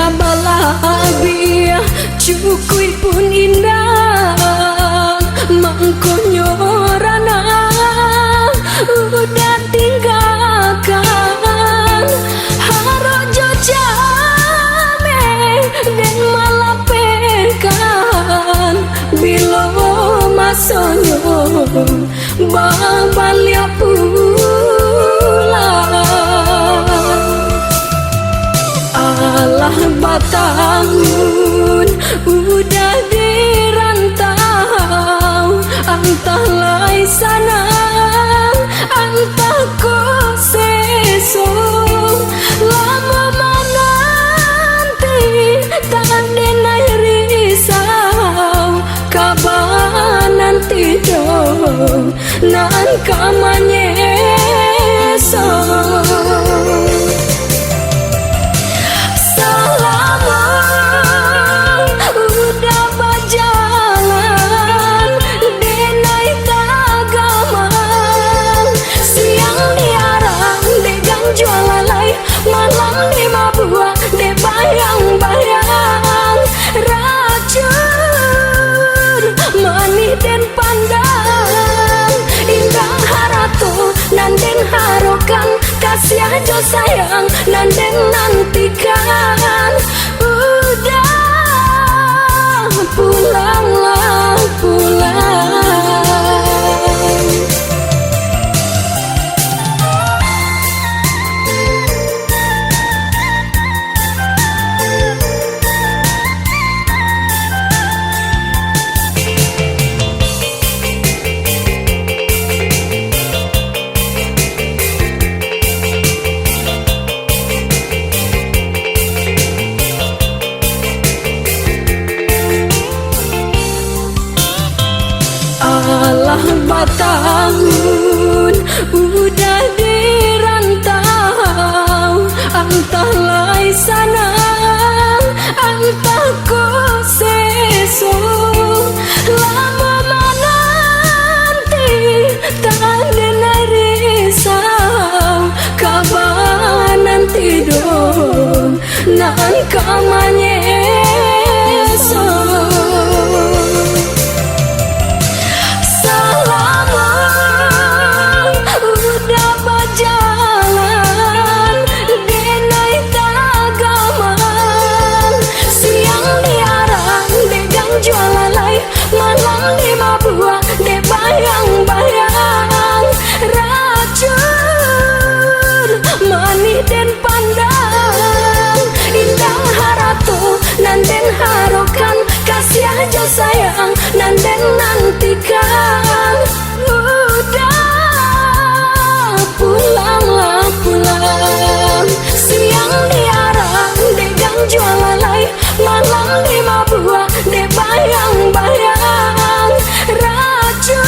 udah balabi cukui pun indah mangkonyo rana udah tinggalkan harojo jame dan malapekan bilo masonyo babalya alah batangun udah dirantau antah lai sana antah ko sesong lama menanti tak denai risau kabar nanti dong nan kamanyesong bayang-bayang racun manis dan pandang indah haratu nanden harokan kasih aja sayang nanden nantikan udah pulanglah pulang. Alah batangun udah dirantau antah lai sana antah ko sesong lama menanti tak denai risau kabar nanti dong nan kamanyesong malam lima buah de bayang-bayang racun manis dan pandang indah haratu nanden harokan kasih aja sayang nanden nantikan udah pulanglah pulang siang diarang degang jualalai malam lima buah de bayang-bayang racun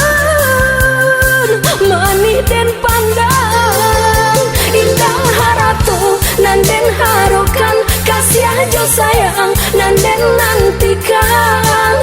manis dan pandang indah haratu nanden harokan kasih aja sayang nanden nantikan